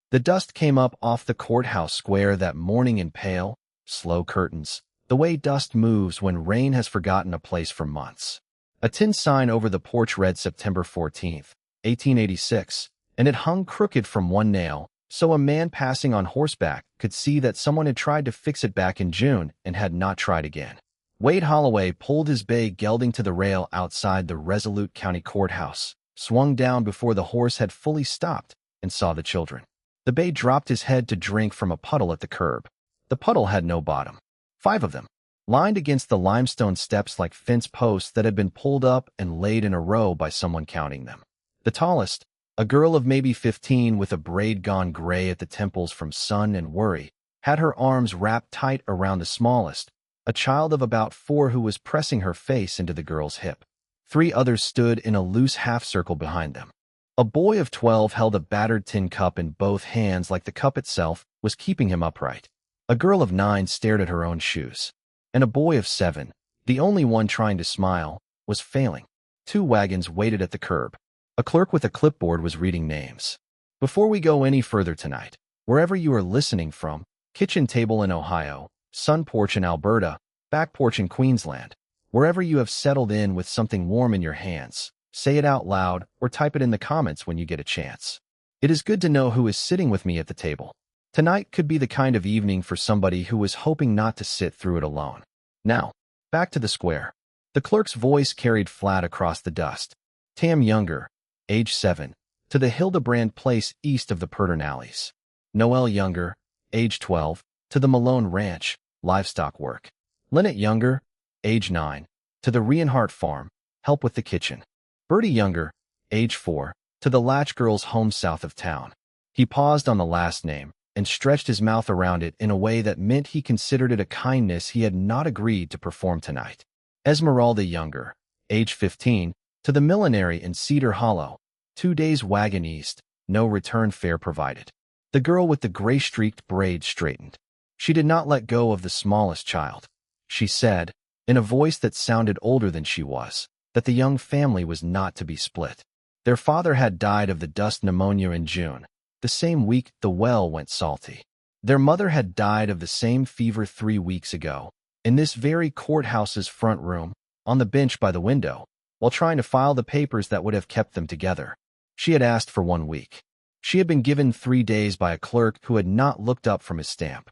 The dust came up off the courthouse square that morning in pale, slow curtains, the way dust moves when rain has forgotten a place for months. A tin sign over the porch read September 14th, 1886, and it hung crooked from one nail, so a man passing on horseback could see that someone had tried to fix it back in June and had not tried again. Wade Holloway pulled his bay gelding to the rail outside the Resolute County Courthouse, swung down before the horse had fully stopped, and saw the children. The bay dropped his head to drink from a puddle at the curb. The puddle had no bottom. 5 of them, lined against the limestone steps like fence posts that had been pulled up and laid in a row by someone counting them. The tallest, a girl of maybe 15 with a braid gone gray at the temples from sun and worry, had her arms wrapped tight around the smallest, a child of about 4 who was pressing her face into the girl's hip. 3 others stood in a loose half-circle behind them. A boy of 12 held a battered tin cup in both hands like the cup itself was keeping him upright. A girl of 9 stared at her own shoes. And a boy of 7, the only one trying to smile, was failing. 2 wagons waited at the curb. A clerk with a clipboard was reading names. Before we go any further tonight, wherever you are listening from, kitchen table in Ohio, sun porch in Alberta, back porch in Queensland, wherever you have settled in with something warm in your hands, say it out loud or type it in the comments when you get a chance. It is good to know who is sitting with me at the table. Tonight could be the kind of evening for somebody who was hoping not to sit through it alone. Now, back to the square. The clerk's voice carried flat across the dust. Tam Younger, age 7, to the Hildebrand place east of the Pedernales. Noel Younger, age 12, to the Malone Ranch, livestock work. Lynette Younger, age 9, to the Reinhardt farm, help with the kitchen. Bertie Younger, age 4, to the Latch girls' home south of town. He paused on the last name and stretched his mouth around it in a way that meant he considered it a kindness he had not agreed to perform tonight. Esmeralda Younger, age 15, to the millinery in Cedar Hollow, 2 days wagon east, no return fare provided. The girl with the gray-streaked braids straightened. She did not let go of the smallest child. She said, in a voice that sounded older than she was, that the young family was not to be split. Their father had died of the dust pneumonia in June. The same week the well went salty. Their mother had died of the same fever 3 weeks ago, in this very courthouse's front room, on the bench by the window, while trying to file the papers that would have kept them together. She had asked for 1 week. She had been given 3 days by a clerk who had not looked up from his stamp.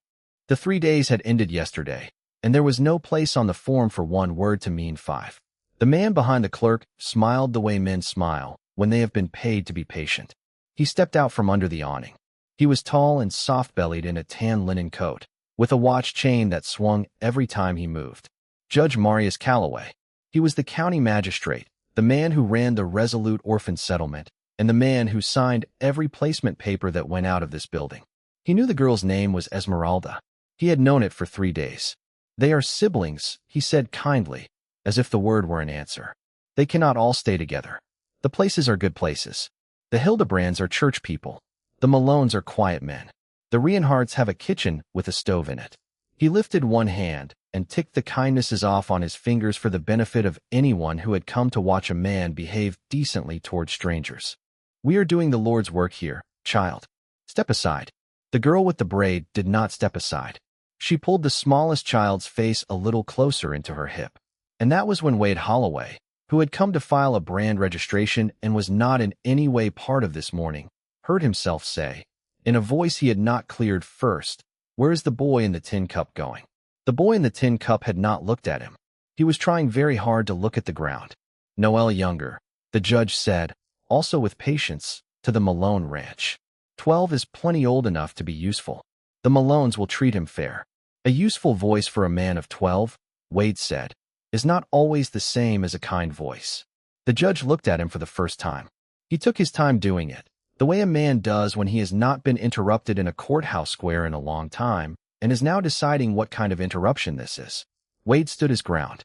The 3 days had ended yesterday, and there was no place on the form for 1 word to mean 5. The man behind the clerk smiled the way men smile when they have been paid to be patient. He stepped out from under the awning. He was tall and soft-bellied in a tan linen coat, with a watch chain that swung every time he moved. Judge Marius Calloway. He was the county magistrate, the man who ran the Resolute Orphan settlement, and the man who signed every placement paper that went out of this building. He knew the girl's name was Esmeralda. He had known it for 3 days. They are siblings, he said kindly, as if the word were an answer. They cannot all stay together. The places are good places. The Hildebrands are church people. The Malones are quiet men. The Reinhardts have a kitchen with a stove in it. He lifted one hand and ticked the kindnesses off on his fingers for the benefit of anyone who had come to watch a man behave decently toward strangers. We are doing the Lord's work here, child. Step aside. The girl with the braid did not step aside. She pulled the smallest child's face a little closer into her hip. And that was when Wade Holloway, who had come to file a brand registration and was not in any way part of this morning, heard himself say, in a voice he had not cleared first, "Where is the boy in the tin cup going?" The boy in the tin cup had not looked at him. He was trying very hard to look at the ground. Noel Younger, the judge said, also with patience, to the Malone Ranch. 12 is plenty old enough to be useful. The Malones will treat him fair. A useful voice for a man of 12, Wade said, is not always the same as a kind voice. The judge looked at him for the first time. He took his time doing it, the way a man does when he has not been interrupted in a courthouse square in a long time, and is now deciding what kind of interruption this is. Wade stood his ground.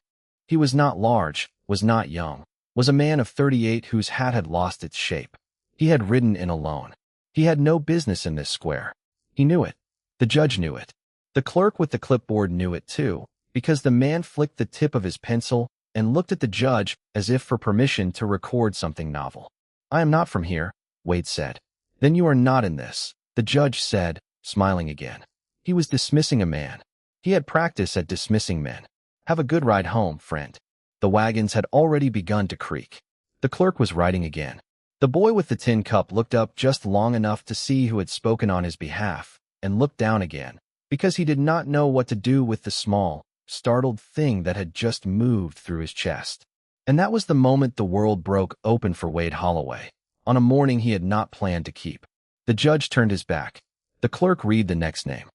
He was not large, was not young, was a man of 38 whose hat had lost its shape. He had ridden in alone. He had no business in this square. He knew it. The judge knew it. The clerk with the clipboard knew it too, because the man flicked the tip of his pencil and looked at the judge as if for permission to record something novel. "I am not from here," Wade said. "Then you are not in this. the judge said, smiling again. He was dismissing a man. He had practice at dismissing men. Have a good ride home, friend. The wagons had already begun to creak. The clerk was writing again. The boy with the tin cup looked up just long enough to see who had spoken on his behalf, and looked down again, because he did not know what to do with the small, startled thing that had just moved through his chest. And that was the moment the world broke open for Wade Holloway, on a morning he had not planned to keep. The judge turned his back. The clerk read the next name.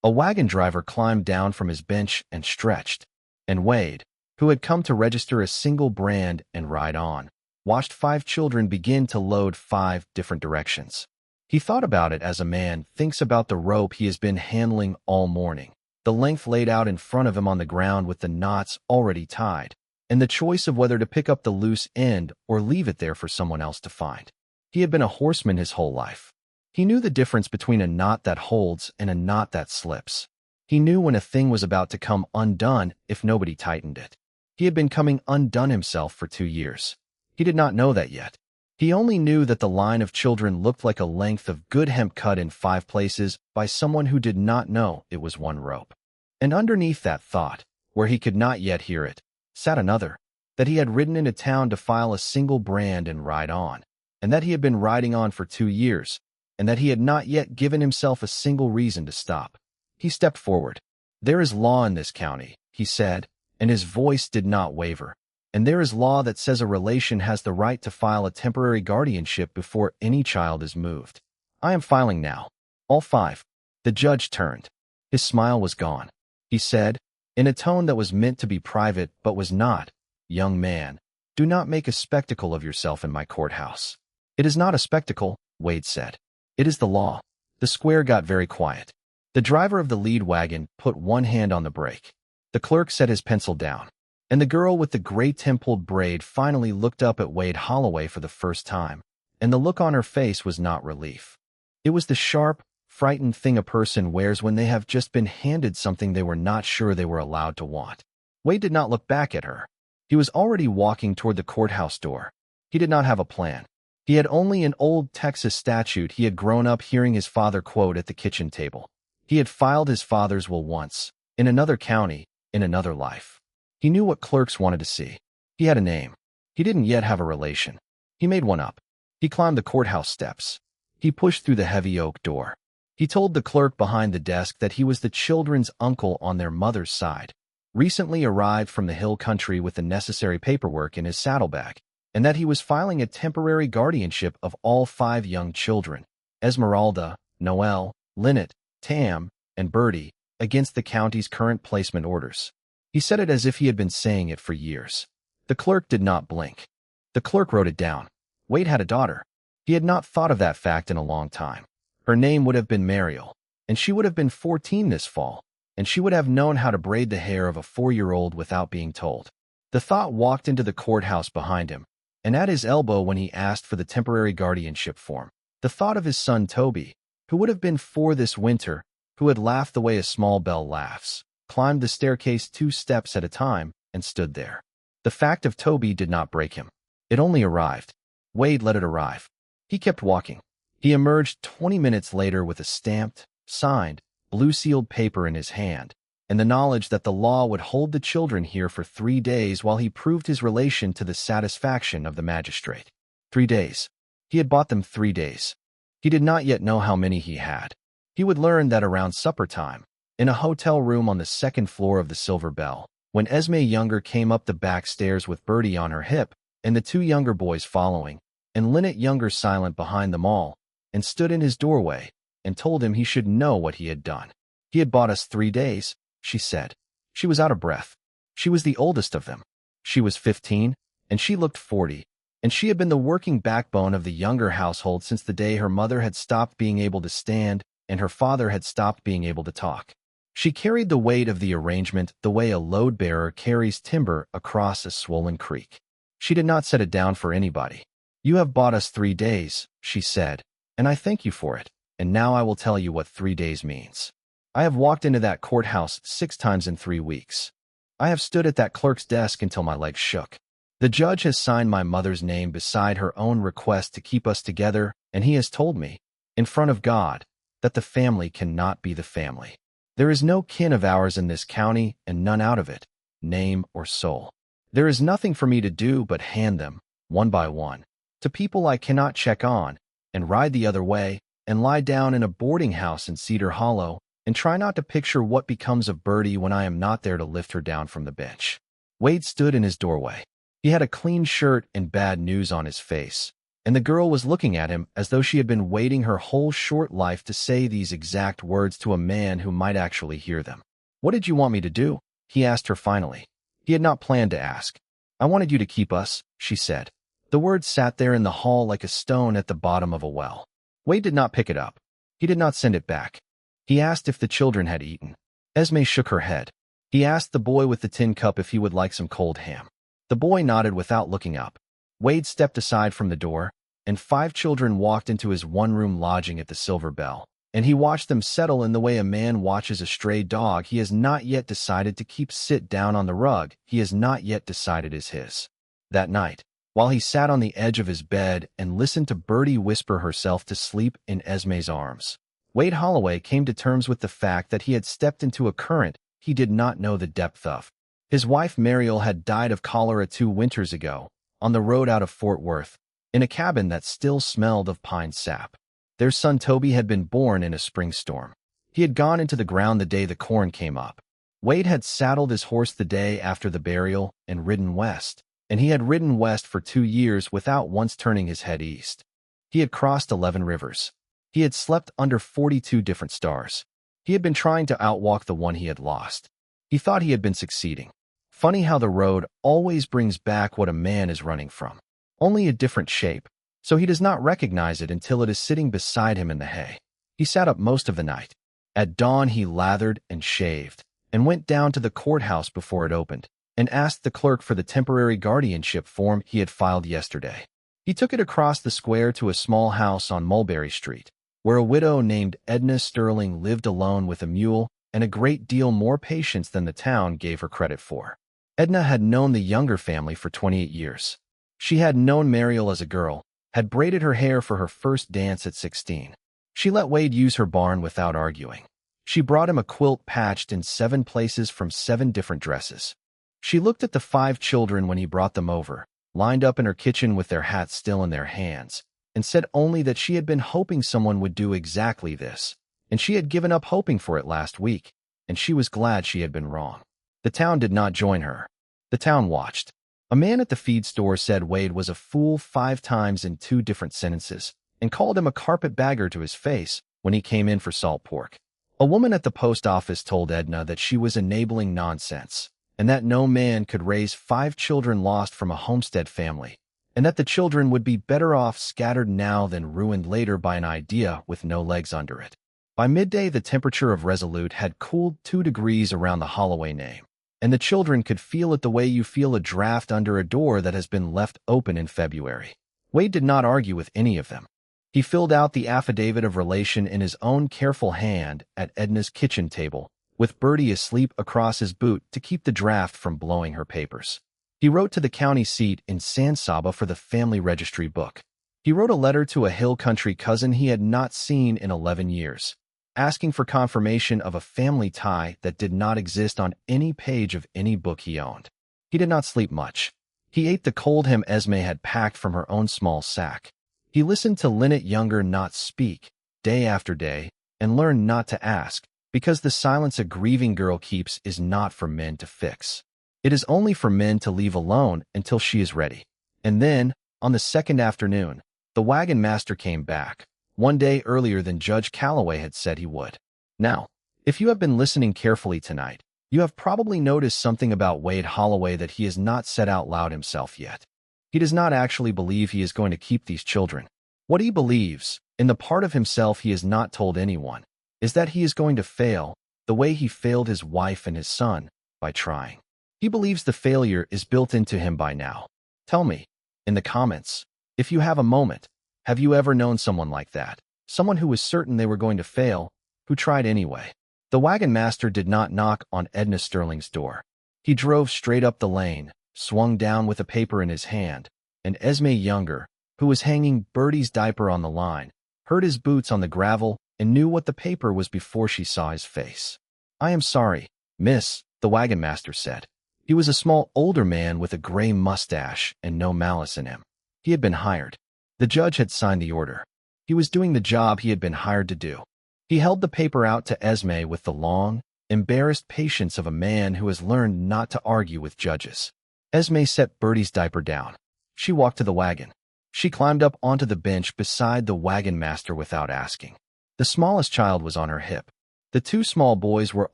A wagon driver climbed down from his bench and stretched, and Wade, who had come to register a single brand and ride on, watched 5 children begin to load 5 different directions. He thought about it as a man thinks about the rope he has been handling all morning, the length laid out in front of him on the ground with the knots already tied, and the choice of whether to pick up the loose end or leave it there for someone else to find. He had been a horseman his whole life. He knew the difference between a knot that holds and a knot that slips. He knew when a thing was about to come undone if nobody tightened it. He had been coming undone himself for 2 years. He did not know that yet. He only knew that the line of children looked like a length of good hemp cut in 5 places by someone who did not know it was one rope. And underneath that thought, where he could not yet hear it, sat another, that he had ridden into town to file a single brand and ride on, and that he had been riding on for 2 years, and that he had not yet given himself a single reason to stop. He stepped forward. "There is law in this county," he said, and his voice did not waver. "And there is law that says a relation has the right to file a temporary guardianship before any child is moved. I am filing now. All 5. The judge turned. His smile was gone. He said, in a tone that was meant to be private but was not, "Young man, do not make a spectacle of yourself in my courthouse." "It is not a spectacle," Wade said. "It is the law." The square got very quiet. The driver of the lead wagon put one hand on the brake. The clerk set his pencil down, and the girl with the gray templed braid finally looked up at Wade Holloway for the first time, and the look on her face was not relief. It was the sharp, frightened thing a person wears when they have just been handed something they were not sure they were allowed to want. Wade did not look back at her. He was already walking toward the courthouse door. He did not have a plan. He had only an old Texas statute he had grown up hearing his father quote at the kitchen table. He had filed his father's will once, in another county, in another life. He knew what clerks wanted to see. He had a name. He didn't yet have a relation. He made one up. He climbed the courthouse steps. He pushed through the heavy oak door. He told the clerk behind the desk that he was the children's uncle on their mother's side, recently arrived from the hill country with the necessary paperwork in his saddlebag, and that he was filing a temporary guardianship of all 5 young children, Esmeralda, Noel, Lynette, Tam, and Bertie, against the county's current placement orders. He said it as if he had been saying it for years. The clerk did not blink. The clerk wrote it down. Wade had a daughter. He had not thought of that fact in a long time. Her name would have been Mariel, and she would have been 14 this fall, and she would have known how to braid the hair of a 4-year-old without being told. The thought walked into the courthouse behind him, and at his elbow when he asked for the temporary guardianship form. The thought of his son Toby, who would have been 4 this winter, who had laughed the way a small bell laughs, climbed the staircase 2 steps at a time, and stood there. The fact of Toby did not break him. It only arrived. Wade let it arrive. He kept walking. He emerged 20 minutes later with a stamped, signed, blue-sealed paper in his hand, and the knowledge that the law would hold the children here for 3 days while he proved his relation to the satisfaction of the magistrate. 3 days. He had bought them 3 days. He did not yet know how many he had. He would learn that around supper time, in a hotel room on the 2nd floor of the Silver Bell, when Esme Younger came up the back stairs with Bertie on her hip, and the 2 younger boys following, and Lynette Younger silent behind them all, and stood in his doorway, and told him he should know what he had done. "He had bought us 3 days, she said. She was out of breath. She was the oldest of them. She was 15, and she looked 40, and she had been the working backbone of the Younger household since the day her mother had stopped being able to stand and her father had stopped being able to talk. She carried the weight of the arrangement the way a load-bearer carries timber across a swollen creek. She did not set it down for anybody. "You have bought us 3 days, she said, "and I thank you for it, and now I will tell you what 3 days means. I have walked into that courthouse 6 times in 3 weeks. I have stood at that clerk's desk until my legs shook. The judge has signed my mother's name beside her own request to keep us together, and he has told me, in front of God, that the family cannot be the family. There is no kin of ours in this county and none out of it, name or soul. There is nothing for me to do but hand them, one by one, to people I cannot check on, and ride the other way, and lie down in a boarding house in Cedar Hollow, and try not to picture what becomes of Birdie when I am not there to lift her down from the bench. Wade stood in his doorway. He had a clean shirt and bad news on his face, and the girl was looking at him as though she had been waiting her whole short life to say these exact words to a man who might actually hear them. "What did you want me to do?" he asked her finally. He had not planned to ask. "I wanted you to keep us," she said. The words sat there in the hall like a stone at the bottom of a well. Wade did not pick it up. He did not send it back. He asked if the children had eaten. Esme shook her head. He asked the boy with the tin cup if he would like some cold ham. The boy nodded without looking up. Wade stepped aside from the door, and 5 children walked into his one-room lodging at the Silver Bell, and he watched them settle in the way a man watches a stray dog he has not yet decided to keep sit down on the rug he has not yet decided is his. That night, while he sat on the edge of his bed and listened to Birdie whisper herself to sleep in Esme's arms, Wade Holloway came to terms with the fact that he had stepped into a current he did not know the depth of. His wife Mariel had died of cholera 2 winters ago, on the road out of Fort Worth, in a cabin that still smelled of pine sap. Their son Toby had been born in a spring storm. He had gone into the ground the day the corn came up. Wade had saddled his horse the day after the burial and ridden west, and he had ridden west for 2 years without once turning his head east. He had crossed 11 rivers. He had slept under 42 different stars. He had been trying to outwalk the one he had lost. He thought he had been succeeding. Funny how the road always brings back what a man is running from, only a different shape, so he does not recognize it until it is sitting beside him in the hay. He sat up most of the night. At dawn he lathered and shaved, and went down to the courthouse before it opened, and asked the clerk for the temporary guardianship form he had filed yesterday. He took it across the square to a small house on Mulberry Street, where a widow named Edna Sterling lived alone with a mule and a great deal more patience than the town gave her credit for. Edna had known the younger family for 28 years. She had known Mariel as a girl, had braided her hair for her first dance at 16. She let Wade use her barn without arguing. She brought him a quilt patched in 7 places from 7 different dresses. She looked at the 5 children when he brought them over, lined up in her kitchen with their hats still in their hands, and said only that she had been hoping someone would do exactly this, and she had given up hoping for it last week, and she was glad she had been wrong. The town did not join her. The town watched. A man at the feed store said Wade was a fool 5 times in 2 different sentences, and called him a carpetbagger to his face when he came in for salt pork. A woman at the post office told Edna that she was enabling nonsense, and that no man could raise 5 children lost from a homestead family, and that the children would be better off scattered now than ruined later by an idea with no legs under it. By midday, the temperature of Resolute had cooled 2 degrees around the Holloway name, and the children could feel it the way you feel a draft under a door that has been left open in February. Wade did not argue with any of them. He filled out the affidavit of relation in his own careful hand at Edna's kitchen table, with Birdie asleep across his boot to keep the draft from blowing her papers. He wrote to the county seat in San Saba for the family registry book. He wrote a letter to a hill country cousin he had not seen in 11 years, asking for confirmation of a family tie that did not exist on any page of any book he owned. He did not sleep much. He ate the cold ham Esme had packed from her own small sack. He listened to Lynette Younger not speak, day after day, and learned not to ask, because the silence a grieving girl keeps is not for men to fix. It is only for men to leave alone until she is ready. And then, on the 2nd afternoon, the wagon master came back, 1 day earlier than Judge Cowboy had said he would. Now, if you have been listening carefully tonight, you have probably noticed something about Wade Holloway that he has not said out loud himself yet. He does not actually believe he is going to keep these children. What he believes, in the part of himself he has not told anyone, is that he is going to fail, the way he failed his wife and his son, by trying. He believes the failure is built into him by now. Tell me, in the comments, if you have a moment, have you ever known someone like that? Someone who was certain they were going to fail, who tried anyway. The wagon master did not knock on Edna Sterling's door. He drove straight up the lane, swung down with a paper in his hand, and Esme Younger, who was hanging Birdie's diaper on the line, heard his boots on the gravel and knew what the paper was before she saw his face. "I am sorry, miss," the wagon master said. He was a small, older man with a gray mustache and no malice in him. He had been hired. The judge had signed the order. He was doing the job he had been hired to do. He held the paper out to Esme with the long, embarrassed patience of a man who has learned not to argue with judges. Esme set Bertie's diaper down. She walked to the wagon. She climbed up onto the bench beside the wagon master without asking. The smallest child was on her hip. The two small boys were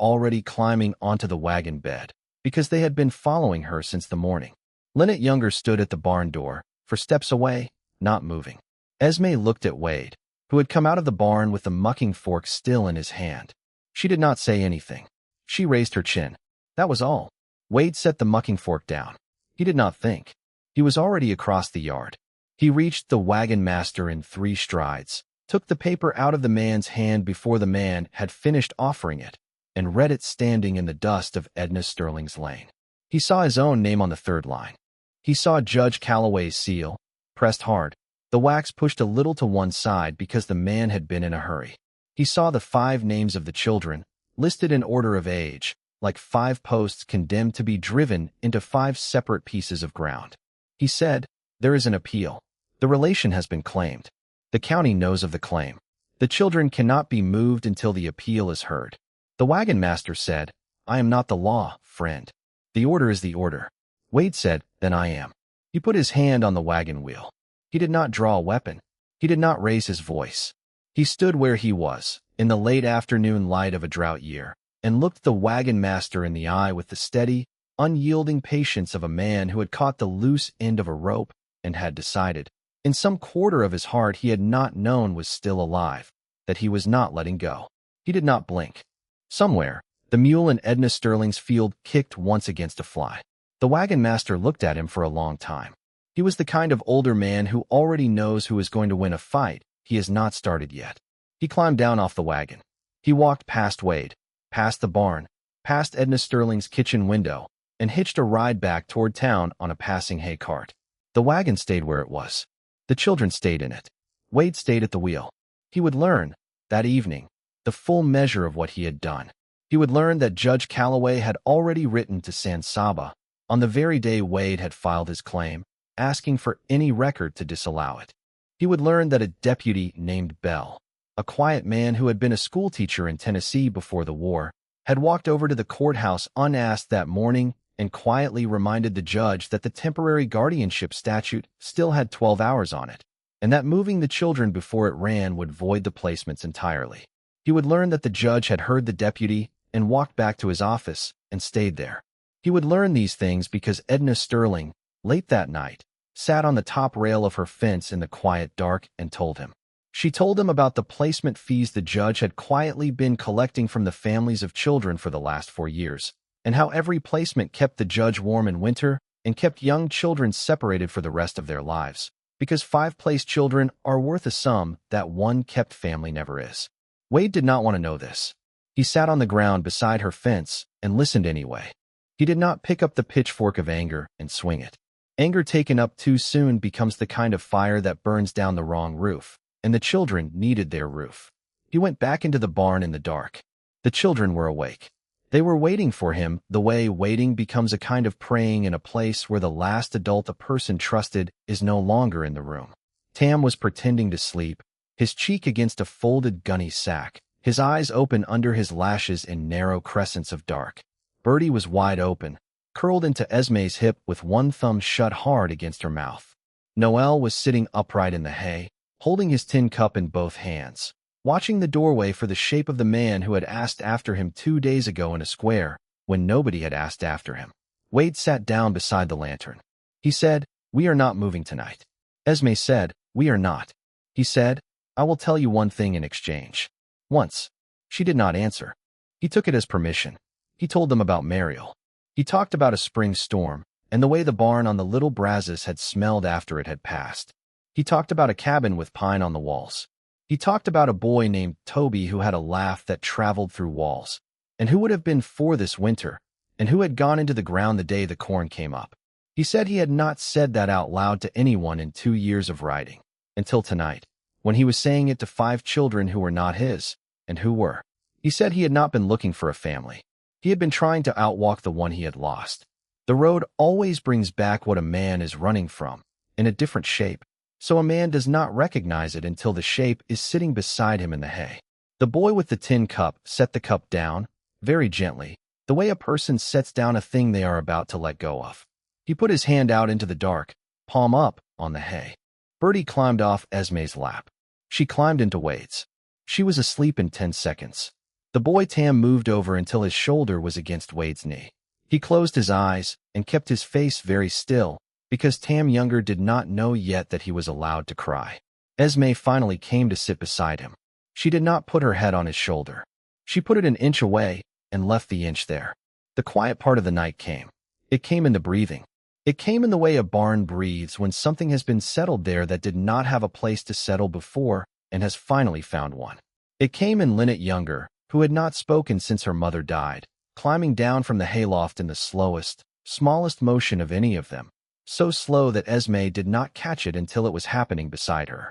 already climbing onto the wagon bed because they had been following her since the morning. Lynette Younger stood at the barn door, 4 steps away, not moving. Esme looked at Wade, who had come out of the barn with the mucking fork still in his hand. She did not say anything. She raised her chin. That was all. Wade set the mucking fork down. He did not think. He was already across the yard. He reached the wagon master in 3 strides, took the paper out of the man's hand before the man had finished offering it, and read it standing in the dust of Edna Sterling's lane. He saw his own name on the 3rd line. He saw Judge Calloway's seal, pressed hard. The wax pushed a little to one side because the man had been in a hurry. He saw the 5 names of the children, listed in order of age, like 5 posts condemned to be driven into 5 separate pieces of ground. He said, "There is an appeal. The relation has been claimed. The county knows of the claim. The children cannot be moved until the appeal is heard." The wagon master said, "I am not the law, friend. The order is the order." Wade said, "Then I am." He put his hand on the wagon wheel. He did not draw a weapon. He did not raise his voice. He stood where he was, in the late afternoon light of a drought year, and looked the wagon master in the eye with the steady, unyielding patience of a man who had caught the loose end of a rope and had decided, in some quarter of his heart he had not known was still alive, that he was not letting go. He did not blink. Somewhere, the mule in Edna Sterling's field kicked once against a fly. The wagon master looked at him for a long time. He was the kind of older man who already knows who is going to win a fight he has not started yet. He climbed down off the wagon. He walked past Wade, past the barn, past Edna Sterling's kitchen window, and hitched a ride back toward town on a passing hay cart. The wagon stayed where it was. The children stayed in it. Wade stayed at the wheel. He would learn, that evening, the full measure of what he had done. He would learn that Judge Calloway had already written to San Saba, on the very day Wade had filed his claim, asking for any record to disallow it. He would learn that a deputy named Bell, a quiet man who had been a schoolteacher in Tennessee before the war, had walked over to the courthouse unasked that morning and quietly reminded the judge that the temporary guardianship statute still had 12 hours on it, and that moving the children before it ran would void the placements entirely. He would learn that the judge had heard the deputy and walked back to his office and stayed there. He would learn these things because Edna Sterling, late that night, sat on the top rail of her fence in the quiet dark and told him. She told him about the placement fees the judge had quietly been collecting from the families of children for the last 4 years, and how every placement kept the judge warm in winter and kept young children separated for the rest of their lives, because 5 placed children are worth a sum that 1 kept family never is. Wade did not want to know this. He sat on the ground beside her fence and listened anyway. He did not pick up the pitchfork of anger and swing it. Anger taken up too soon becomes the kind of fire that burns down the wrong roof, and the children needed their roof. He went back into the barn in the dark. The children were awake. They were waiting for him the way waiting becomes a kind of praying in a place where the last adult a person trusted is no longer in the room. Tam was pretending to sleep, his cheek against a folded gunny sack, his eyes open under his lashes in narrow crescents of dark. Bertie was wide open, curled into Esme's hip with one thumb shut hard against her mouth. Noel was sitting upright in the hay, holding his tin cup in both hands, watching the doorway for the shape of the man who had asked after him 2 days ago in a square, when nobody had asked after him. Wade sat down beside the lantern. He said, "We are not moving tonight." Esme said, "We are not." He said, "I will tell you one thing in exchange." Once. She did not answer. He took it as permission. He told them about Mariel. He talked about a spring storm, and the way the barn on the Little Brazos had smelled after it had passed. He talked about a cabin with pine on the walls. He talked about a boy named Toby who had a laugh that traveled through walls, and who would have been 4 this winter, and who had gone into the ground the day the corn came up. He said he had not said that out loud to anyone in 2 years of writing, until tonight, when he was saying it to 5 children who were not his. and who were. He said he had not been looking for a family. He had been trying to outwalk the one he had lost. The road always brings back what a man is running from, in a different shape, so a man does not recognize it until the shape is sitting beside him in the hay. The boy with the tin cup set the cup down, very gently, the way a person sets down a thing they are about to let go of. He put his hand out into the dark, palm up, on the hay. Birdie climbed off Esme's lap. She climbed into Wade's. She was asleep in 10 seconds. The boy Tam moved over until his shoulder was against Wade's knee. He closed his eyes and kept his face very still, because Tam Younger did not know yet that he was allowed to cry. Esme finally came to sit beside him. She did not put her head on his shoulder. She put it an inch away and left the inch there. The quiet part of the night came. It came in the breathing. It came in the way a barn breathes when something has been settled there that did not have a place to settle before and has finally found one. It came in Lynette Younger, who had not spoken since her mother died, climbing down from the hayloft in the slowest, smallest motion of any of them, so slow that Esme did not catch it until it was happening beside her.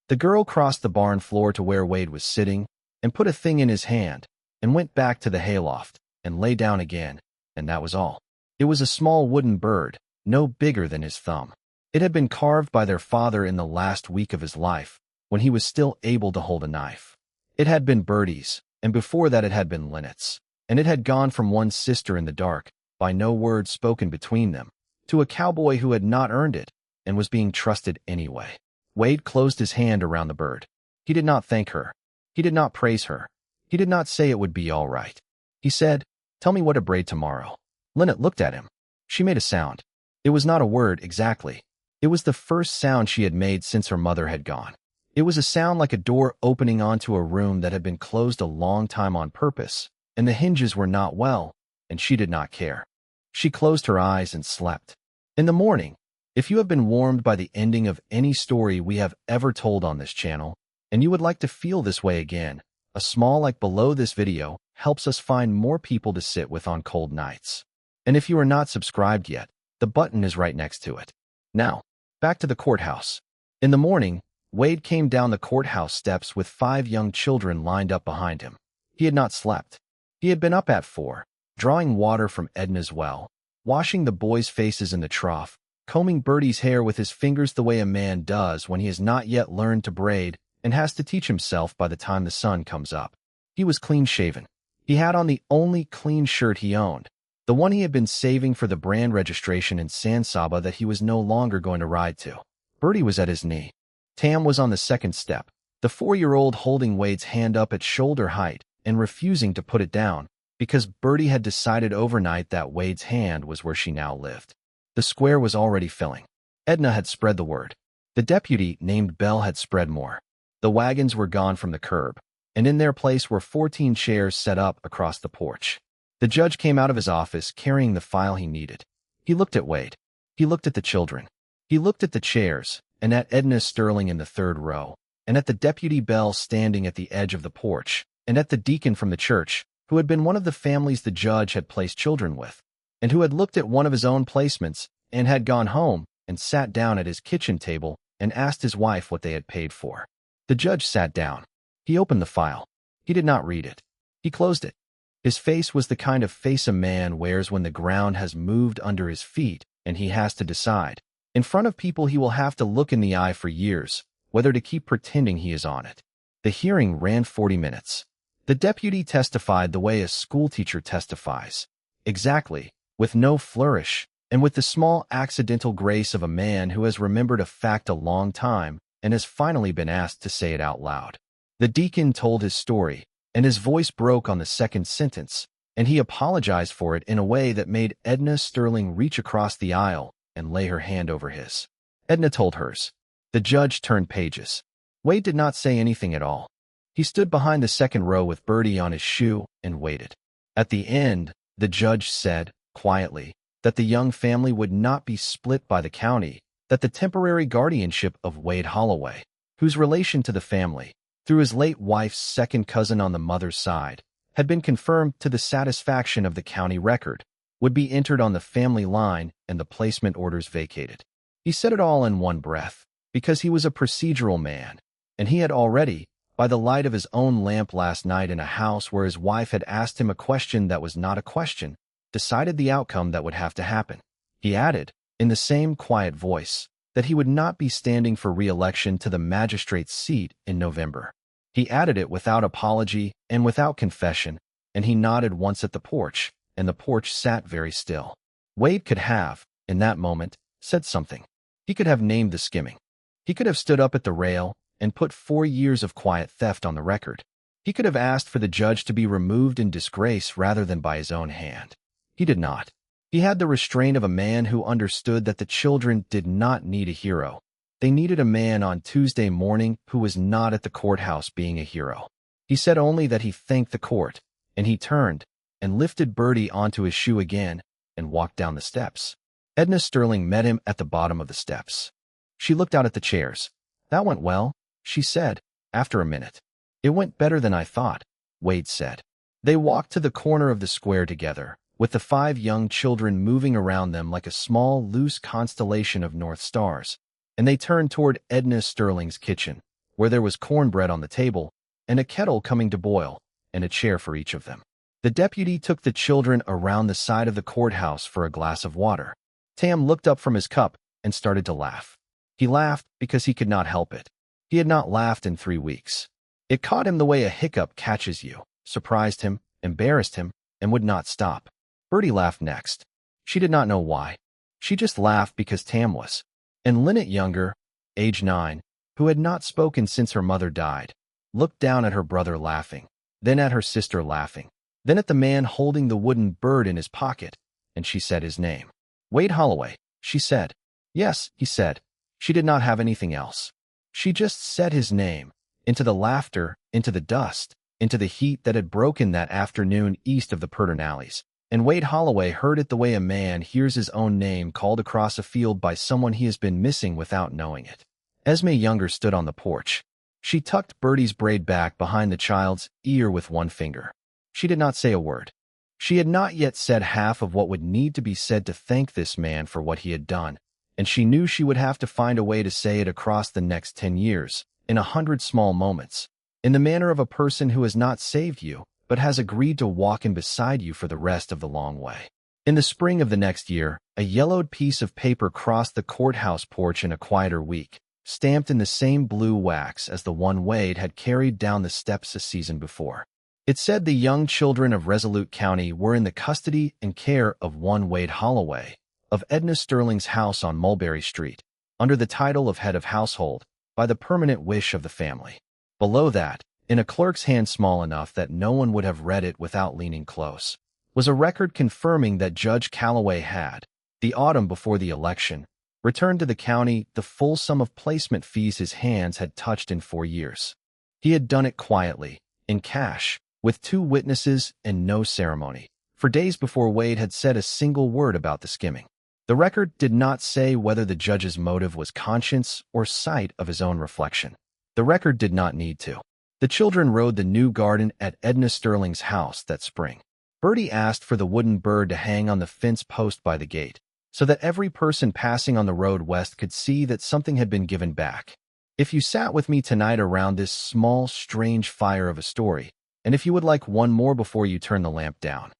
The girl crossed the barn floor to where Wade was sitting and put a thing in his hand and went back to the hayloft and lay down again, and that was all. It was a small wooden bird, no bigger than his thumb. It had been carved by their father in the last week of his life, when he was still able to hold a knife. It had been Birdie's, and before that it had been Lynette's, and it had gone from one sister in the dark, by no word spoken between them, to a cowboy who had not earned it and was being trusted anyway. Wade closed his hand around the bird. He did not thank her. He did not praise her. He did not say it would be all right. He said, "Tell me what to braid tomorrow." Lynette looked at him. She made a sound. It was not a word exactly. It was the first sound she had made since her mother had gone. It was a sound like a door opening onto a room that had been closed a long time on purpose, and the hinges were not well, and she did not care. She closed her eyes and slept. In the morning, if you have been warmed by the ending of any story we have ever told on this channel, and you would like to feel this way again, a small like below this video helps us find more people to sit with on cold nights. And if you are not subscribed yet, the button is right next to it. Now, back to the courthouse. In the morning, Wade came down the courthouse steps with 5 young children lined up behind him. He had not slept. He had been up at 4, drawing water from Edna's well, washing the boys' faces in the trough, combing Birdie's hair with his fingers the way a man does when he has not yet learned to braid and has to teach himself by the time the sun comes up. He was clean-shaven. He had on the only clean shirt he owned, the one he had been saving for the brand registration in San Saba that he was no longer going to ride to. Birdie was at his knee. Tam was on the second step, the 4-year-old holding Wade's hand up at shoulder height and refusing to put it down, because Birdie had decided overnight that Wade's hand was where she now lived. The square was already filling. Edna had spread the word. The deputy, named Bell, had spread more. The wagons were gone from the curb, and in their place were 14 chairs set up across the porch. The judge came out of his office carrying the file he needed. He looked at Wade. He looked at the children. He looked at the chairs, and at Edna Sterling in the 3rd row, and at the deputy Bell standing at the edge of the porch, and at the deacon from the church, who had been one of the families the judge had placed children with, and who had looked at one of his own placements and had gone home and sat down at his kitchen table and asked his wife what they had paid for. The judge sat down. He opened the file. He did not read it. He closed it. His face was the kind of face a man wears when the ground has moved under his feet and he has to decide, in front of people he will have to look in the eye for years, whether to keep pretending he is on it. The hearing ran 40 minutes. The deputy testified the way a schoolteacher testifies. Exactly, with no flourish, and with the small accidental grace of a man who has remembered a fact a long time and has finally been asked to say it out loud. The deacon told his story, and his voice broke on the second sentence, and he apologized for it in a way that made Edna Sterling reach across the aisle and lay her hand over his. Edna told hers. The judge turned pages. Wade did not say anything at all. He stood behind the 2nd row with Birdie on his shoe and waited. At the end, the judge said, quietly, that the young family would not be split by the county, that the temporary guardianship of Wade Holloway, whose relation to the family, through his late wife's 2nd cousin on the mother's side, had been confirmed to the satisfaction of the county record, would be entered on the family line and the placement orders vacated. He said it all in one breath, because he was a procedural man, and he had already, by the light of his own lamp last night in a house where his wife had asked him a question that was not a question, decided the outcome that would have to happen. He added, in the same quiet voice, that he would not be standing for re-election to the magistrate's seat in November. He added it without apology and without confession, and he nodded once at the porch, and the porch sat very still. Wade could have, in that moment, said something. He could have named the skimming. He could have stood up at the rail and put 4 years of quiet theft on the record. He could have asked for the judge to be removed in disgrace rather than by his own hand. He did not. He had the restraint of a man who understood that the children did not need a hero. They needed a man on Tuesday morning who was not at the courthouse being a hero. He said only that he thanked the court, and he turned and lifted Bertie onto his shoe again and walked down the steps. Edna Sterling met him at the bottom of the steps. She looked out at the chairs. "That went well," she said, after a minute. "It went better than I thought," Wade said. They walked to the corner of the square together, with the 5 young children moving around them like a small, loose constellation of North Stars, and they turned toward Edna Sterling's kitchen, where there was cornbread on the table, and a kettle coming to boil, and a chair for each of them. The deputy took the children around the side of the courthouse for a glass of water. Tam looked up from his cup and started to laugh. He laughed because he could not help it. He had not laughed in 3 weeks. It caught him the way a hiccup catches you, surprised him, embarrassed him, and would not stop. Bertie laughed next. She did not know why. She just laughed because Tam was. And Lynette Younger, age 9, who had not spoken since her mother died, looked down at her brother laughing, then at her sister laughing, then at the man holding the wooden bird in his pocket, and she said his name. "Wade Holloway," she said. "Yes," he said. She did not have anything else. She just said his name, into the laughter, into the dust, into the heat that had broken that afternoon east of the Pedernales. And Wade Holloway heard it the way a man hears his own name called across a field by someone he has been missing without knowing it. Esme Younger stood on the porch. She tucked Bertie's braid back behind the child's ear with one finger. She did not say a word. She had not yet said half of what would need to be said to thank this man for what he had done, and she knew she would have to find a way to say it across the next 10 years, in 100 small moments, in the manner of a person who has not saved you, but has agreed to walk in beside you for the rest of the long way. In the spring of the next year, a yellowed piece of paper crossed the courthouse porch in a quieter week, stamped in the same blue wax as the one Wade had carried down the steps a season before. It said the young children of Resolute County were in the custody and care of one Wade Holloway, of Edna Sterling's house on Mulberry Street, under the title of head of household, by the permanent wish of the family. Below that, in a clerk's hand small enough that no one would have read it without leaning close, was a record confirming that Judge Calloway had, the autumn before the election, returned to the county the full sum of placement fees his hands had touched in 4 years. He had done it quietly, in cash, with 2 witnesses and no ceremony, for days before Wade had said a single word about the skimming. The record did not say whether the judge's motive was conscience or sight of his own reflection. The record did not need to. The children rode the new garden at Edna Sterling's house that spring. Bertie asked for the wooden bird to hang on the fence post by the gate, so that every person passing on the road west could see that something had been given back. If you sat with me tonight around this small, strange fire of a story, and if you would like one more before you turn the lamp down.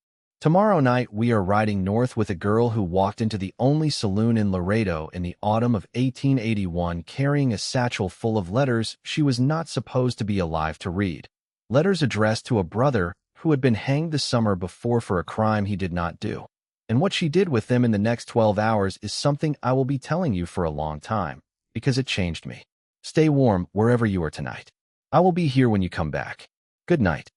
Tomorrow night we are riding north with a girl who walked into the only saloon in Laredo in the autumn of 1881 carrying a satchel full of letters she was not supposed to be alive to read. Letters addressed to a brother who had been hanged the summer before for a crime he did not do. And what she did with them in the next 12 hours is something I will be telling you for a long time, because it changed me. Stay warm wherever you are tonight. I will be here when you come back. Good night.